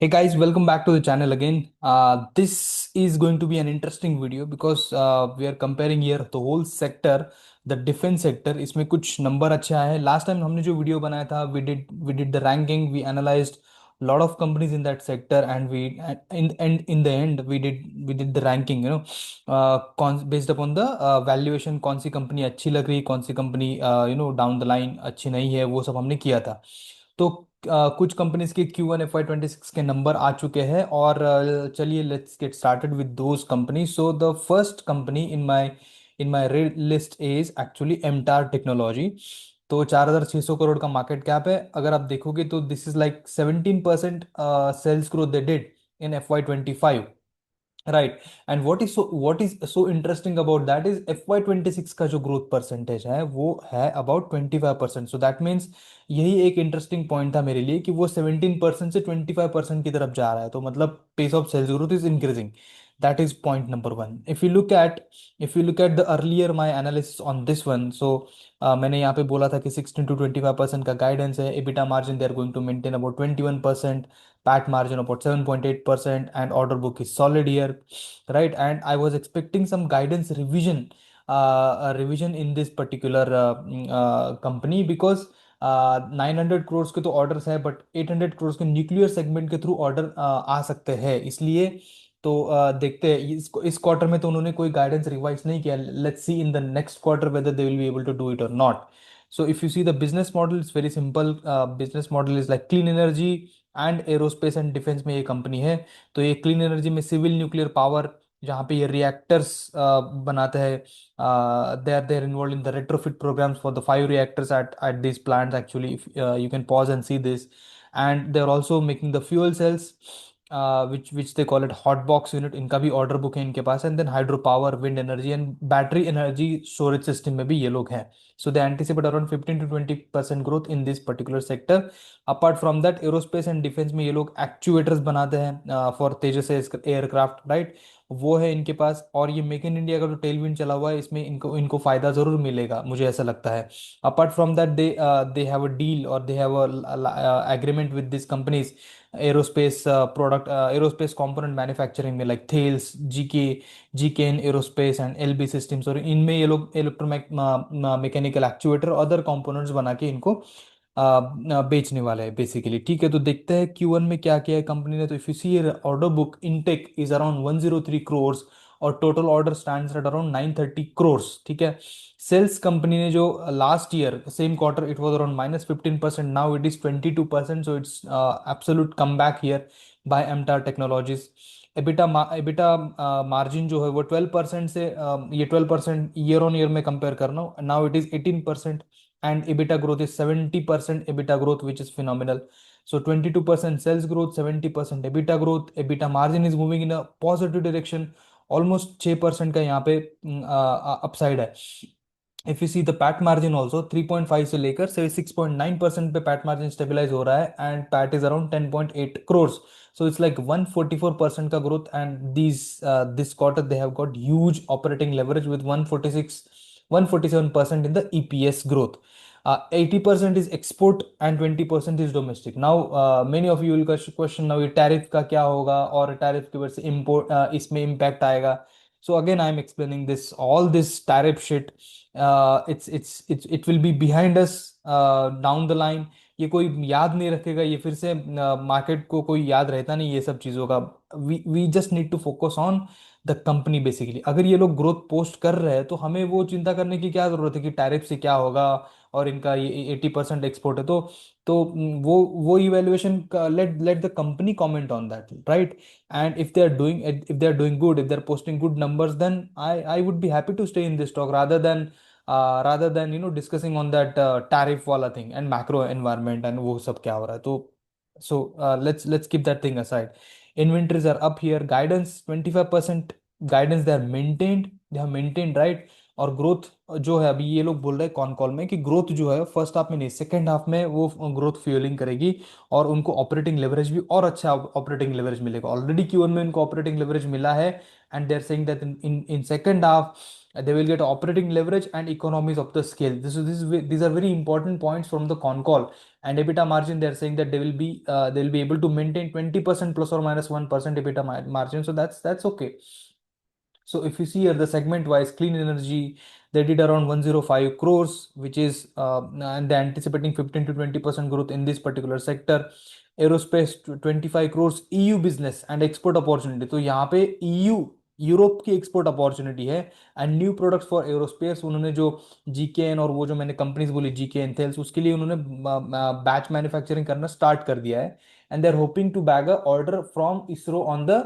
Hey guys, welcome back to the channel again. This is going to be an interesting video because we are comparing here the whole sector, the defense sector. इसमें कुछ number अच्छे आए हैं. Last time हमने जो video बनाया था, we did the ranking, we analyzed lot of companies in that sector, and in the end we did the ranking. Based upon the valuation, कौन सी कंपनी अच्छी लग रही, कौन सी कंपनी down the line अच्छी नहीं है, वो सब हमने किया था. तो कुछ कंपनीज के Q1 FY 2026 के नंबर आ चुके हैं और चलिए let's get started with those company. So the first company in my list is actually MTAR technology. तो 4,600 करोड़ का मार्केट कैप है. अगर आप देखोगे तो this is like 17% sales growth they did in FY 2025. Right. And what is so interesting about that is FY 2026 का जो growth percentage है वो है अबाउट 25%. सो दैट मीन्स यही एक इंटरेस्टिंग पॉइंट था मेरे लिए कि वो 17% से 25% की तरफ जा रहा है. तो मतलब pace of sales growth is increasing. That is point number one. If you look at the earlier my analysis on this one. So मैंने यहाँ पे बोला था कि 16 to 25% का गाइडेंस है. EBITDA margin they are going to maintain about 21%, PAT margin about 7.8%, and order book is solid here, right? And I was expecting some guidance revision, revision in this particular company because 900 crores के तो orders है, but 800 crores के nuclear segment के through order आ सकते हैं. इसलिए तो देखते हैं इस क्वार्टर में तो उन्होंने कोई गाइडेंस रिवाइज नहीं किया. Let's see in the next quarter whether they will be able to do it और not. So if you see the business model, it's very simple. Business model is like clean energy and aerospace and defence में ये company है. तो ये clean energy में civil nuclear power, जहाँ पे ये रिएक्टर्स बनाते हैं. They are involve in the retrofit programmes for the 5 reactors at these plants actually. If you can pause and see this. And they are also making the fuel cells, which they call it hot box unit. इनका भी order book है इनके पास. And then hydro power, wind energy and battery energy storage system में भी ये लोग हैं. So they anticipate around 15 to 20% growth in this particular sector. Apart from that aerospace and defence में ये लोग एक्चुएटर्स बनाते हैं फॉर तेजस एयरक्राफ्ट, राइट. वो है इनके पास. और ये मेक इन इंडिया का जो टेलविंड चला हुआ है, इसमें इनको इनको फायदा जरूर मिलेगा, मुझे ऐसा लगता है. Apart from that they have a deal और they have a agreement with this companies aerospace product, aerospace component manufacturing में, like Thales, GKN aerospace and LB systems. और इनमें ये लोग इलेक्ट्रोमैक मैकेनिकल एक्चुएटर और अदर कंपोनेंट्स बना के इनको बेचने वाला है बेसिकली. ठीक है, तो देखते हैं Q1 में क्या किया है कंपनी ने. तो if you see order book intake is around 103 crores और total order stands at around 930 crores. ठीक है. सेल्स कंपनी ने जो last year same quarter it was around -15%, now it is 22%. So it's absolute come back here by MTAR technologies. EBITDA margin जो है वो 12% से ये 12% ईयर ऑन ईयर में कंपेयर करना, now it is 18%. and EBITDA growth is 70% EBITDA growth, which is phenomenal. So 22% sales growth, 70% EBITDA growth. EBITDA margin is moving in a positive direction. Almost 6% का यहाँ पे अपसाइड है. If you see the PAT margin also 3.5 से लेकर से 6.9% पे PAT margin stabilise हो रहा है. And PAT is around 10.8 crores. So it's like 144% का growth. And this quarter they have got huge operating leverage with 147% in the EPS growth. 80% is export and 20% is domestic. Now many of you will question now ये tariff का क्या होगा और tariff की वजह से import इसमें इम्पैक्ट आएगा. So again, I'm explaining this, all this tariff shit. It will be behind us down the line. ये कोई याद नहीं रखेगा, ये फिर से मार्केट को कोई याद रहता नहीं ये सब चीज़ों का. We just need to focus on the company basically. अगर ये लोग ग्रोथ पोस्ट कर रहे हैं तो हमें वो चिंता करने की क्या जरूरत है कि टैरिफ से क्या होगा और इनका ये 80% एक्सपोर्ट है. वो evaluation let let the company comment on that, right. And if they are doing good, if they're posting good numbers, then I would be happy to stay in this stock rather than discussing on that tariff wala thing and macro environment and वो सब क्या हो रहा है. तो let's keep that thing aside. Inventories are up here. Guidance 25% guidance they have maintained, right. और growth जो है, अभी ये लोग बोल रहे हैं कॉन कॉल में कि ग्रोथ जो है फर्स्ट हाफ में नहीं, सेकंड हाफ में वो ग्रोथ फ्यूलिंग करेगी. और उनको ऑपरेटिंग लेवरेज भी और अच्छा ऑपरेटिंग लेवरेज मिलेगा. ऑलरेडी Q1 में उनको ऑपरेटिंग लेवरेज मिला है. And they are saying that in second half they will get operating leverage and economies of the scale. These are very important points from the con call. and EBITDA margin, they're saying that they'll be able to maintain 20% plus or minus 1% EBITDA margin. So that's okay. So if you see here the segment wise, clean energy, they did around 105 crores, which is and they're anticipating 15 to 20% growth in this particular sector. Aerospace 25 crores, EU business and export opportunity. तो यहाँ पे EU Europe की export opportunity है, and new products for aerospace उन्होंने जो जीकेएन और वो जो मैंने कंपनीज बोली जीकेएन थेल्स, उसके लिए उन्होंने बैच मैन्युफैक्चरिंग करना स्टार्ट कर दिया है, and they are hoping to bag a order from ISRO on the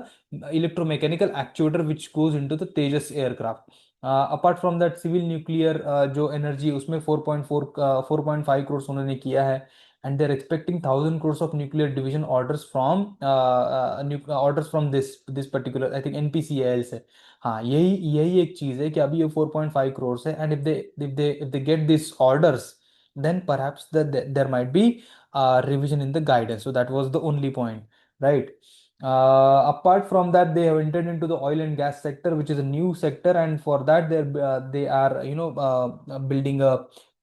electromechanical actuator which goes into the Tejas aircraft. Apart from that, civil nuclear जो energy उसमें 4.5 crores उन्होंने किया है, and they're expecting 1,000 crores of nuclear division orders from orders from this particular I think NPCIL से. हाँ, यही यही एक चीज है कि अभी ये 4.5 crores है, and if they get these orders, then perhaps there might be revision in the guidance. So that was the only point, right? Apart from that, they have entered into the oil and gas sector, which is a new sector, and for that, they are building a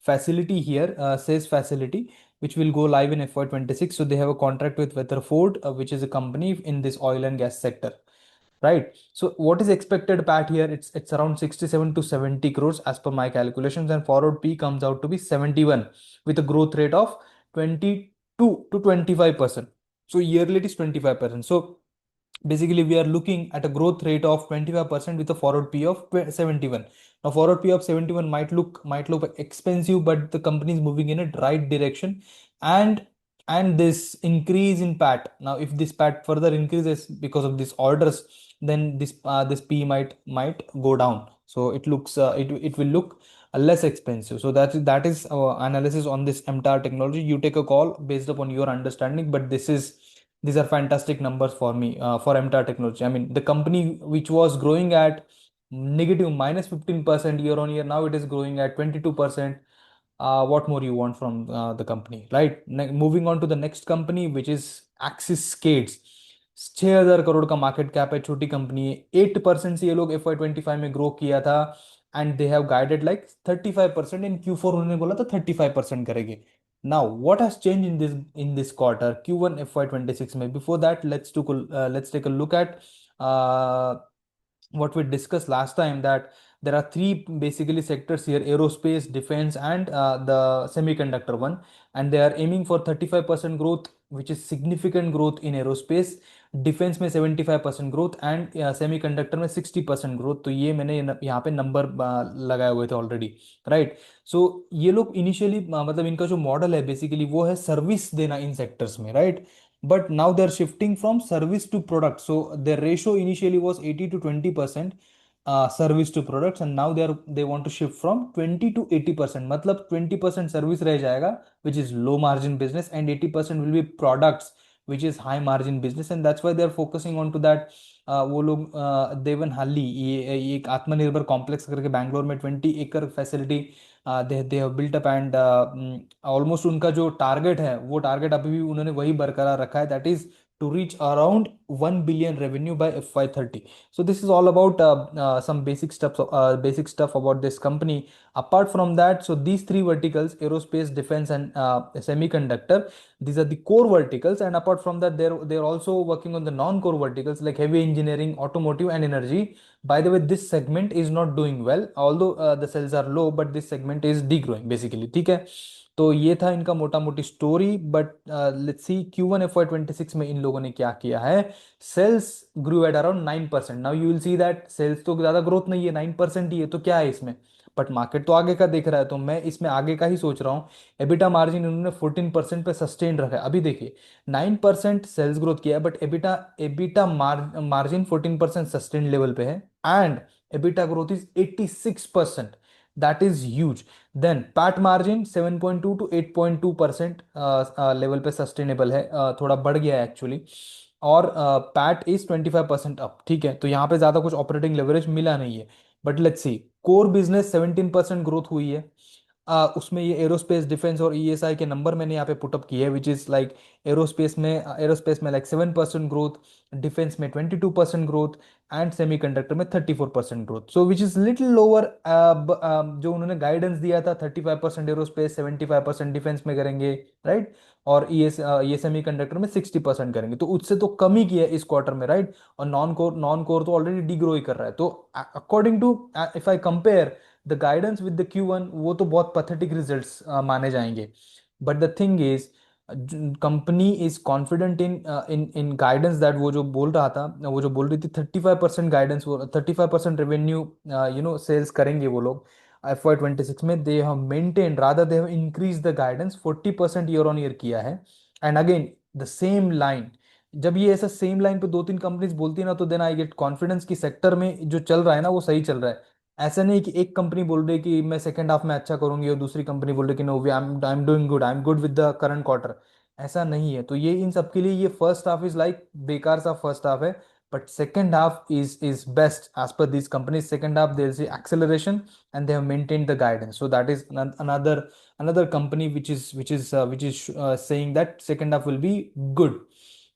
facility here, SAES facility, which will go live in FY26. So they have a contract with Weatherford, which is a company in this oil and gas sector, right? So what is expected PAT here? It's around 67 to 70 crores as per my calculations, and forward P comes out to be 71 with a growth rate of 22 to 25%. So yearly it is 25%. So basically we are looking at a growth rate of 25% with a forward P of 71. Now forward P of 71 might look expensive, but the company is moving in a right direction, and this increase in PAT. Now if this PAT further increases because of these orders, then this P might go down. So it will look less expensive. So that is our analysis on this MTAR technology. You take a call based upon your understanding, but these are fantastic numbers for me, for MTAR technology. I mean, the company which was growing at negative minus 15% year on year, now it is growing at 22%. What more you want from the company, right? Moving on to the next company, which is Axis Skates. 6,000 crore का market cap है, छोटी company है, 8% से ये लोग FY25 में grow किया था, and they have guided like 35%, in Q4 उन्होंने बोला था 35% करेंगे. Now, what has changed in this quarter Q1 FY26 में? Before that, let's take a look at uh, what we discussed last time, that there are three basically sectors here: aerospace, defense, and the semiconductor one, and they are aiming for 35% growth, which is significant growth in aerospace. Defence में 75% growth, and semiconductor में 60% growth. तो ये मैंने यहाँ पे number लगाए हुए थे ऑलरेडी, राइट? सो ये लोग इनिशियली मतलब इनका जो मॉडल है बेसिकली वो है सर्विस देना इन सेक्टर्स में, right? But now they're shifting from service to product. So their ratio initially was 80 to 20% service to products, and now they want to shift from 20 to 80%. मतलब 20% service रह जाएगा, which is low margin business, and 80% will be products, which is high margin business, and that's why they're focusing on to that. वो लोग देवन हल्ली, ये एक आत्मनिर्भर complex करके बैंगलोर में 20 एकड़ facility they have built up, and almost उनका जो टारगेट है वो टारगेट अभी भी उन्होंने वही बरकरार रखा है, that is to reach around 1 billion revenue by FY30. So this is all about some basic stuff about this company. Apart from that, so these three verticals: aerospace, defense, and semiconductor, these are the core verticals. And apart from that, they're also working on the non-core verticals like heavy engineering, automotive, and energy. By the way, this segment is not doing well, although the sales are low, but this segment is degrowing basically. ठीक है? तो ये था इनका मोटा मोटी story. But let's see Q1 FY26 में इन लोगों ने क्या किया है. Sales grew at around 9%. Now you will see that sales तो ज्यादा ग्रोथ नहीं है, 9% ही है, तो क्या है इसमें? बट मार्केट तो आगे का देख रहा है, तो मैं इसमें आगे का ही सोच रहा हूँ. एबिटा मार्जिन इन्होंने 14% पे सस्टेन रखा है. अभी देखिए, 9% सेल्स ग्रोथ किया है, but EBITDA EBITDA margin 14% sustain level पे है, and EBITDA growth is 86%. That is huge. Then PAT margin 7.2 to 8.2% level पे सस्टेनेबल है, थोड़ा बढ़ गया है एक्चुअली. और पैट इज 25% अप. ठीक है, तो यहाँ पे ज्यादा कुछ ऑपरेटिंग लेवरेज मिला नहीं है. But let's see, core business 17% growth हुई है. उसमें ये एरोस्पेस, डिफेंस और ईएसआई के नंबर मैंने यहाँ पे पुटअप किए हैं, विच इज लाइक एरोस्पेस में लाइक 7% ग्रोथ, डिफेंस में 22% ग्रोथ, एंड सेमीकंडक्टर में 34% growth. So which is little lower. जो उन्होंने गाइडेंस दिया था 35% एरोस्पेस, 75% डिफेंस में करेंगे, राइट? और ये सेमीकंडक्टर में 60% करेंगे, तो उससे तो कम ही किया है इस क्वार्टर में, राइट। और नॉन कोर तो ऑलरेडी डिग्रो ही कर रहा है। तो according to, if I compare the guidance with the Q1, वो तो बहुत पथेटिक रिजल्ट्स माने जाएंगे। But the thing is, company is confident in in in guidance, that वो जो बोल रहा था, वो जो बोल रही थी 35% गाइडेंस, वो 35% रेवेन्यू सेल्स करेंगे वो लोग FY 26 में। They have maintain, rather they have increase the guidance, 40% year on year किया है। And again the same line, जब ये ऐसा सेम लाइन पे दो तीन कंपनीज बोलती है ना, तो देन आई गेट कॉन्फिडेंस कि सेक्टर में जो चल रहा है ना वो सही चल रहा है। ऐसा नहीं कि एक कंपनी बोल रही है कि मैं सेकंड हाफ में अच्छा करूंगी और दूसरी कंपनी बोल रही है कि no, I am doing good, I am good with the current quarter. ऐसा नहीं है। तो ये इन सबके लिए ये फर्स्ट हाफ इज लाइक बेकार सा फर्स्ट हाफ है, but second half is best as per these companies. Second half there is acceleration, and they have maintained the guidance. So that is another company which is saying that second half will be good.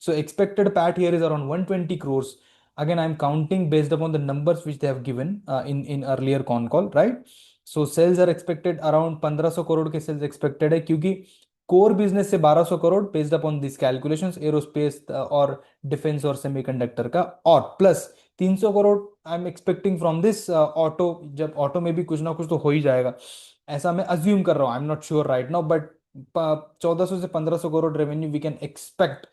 So expected PAT here is around 120 crores. Again, I'm counting based upon the numbers which they have given in earlier con call, right? So sales are expected around 1500 crore के sales expected है, क्योंकि core business से 1200 crore based upon this calculations, aerospace और defence और semiconductor का, और plus 300 crore I am expecting from this auto. जब auto में भी कुछ ना कुछ तो हो ही जाएगा, ऐसा मैं अज्यूम कर रहा हूँ, I am not sure right now, but 1400 से 1500 crore revenue we can expect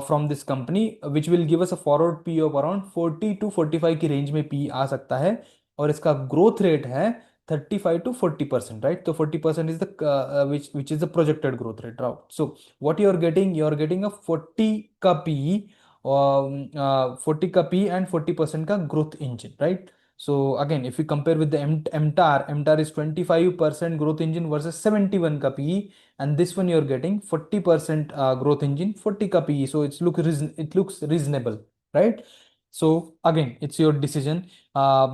from this company, which will give us a forward P of around 40 to 45 की रेंज में पी आ सकता है। और इसका ग्रोथ रेट है 35 to 40%, राइट। तो 40% is the which is the projected growth rate, right. So what you are getting a 40 का P, 40 का पी एंड 40% का growth engine, right. So again, if you compare with the MTAR is 25% growth engine versus 71 ka PE, and this one you're getting 40% growth engine, 40 ka PE. So it looks reasonable, right? So again, it's your decision.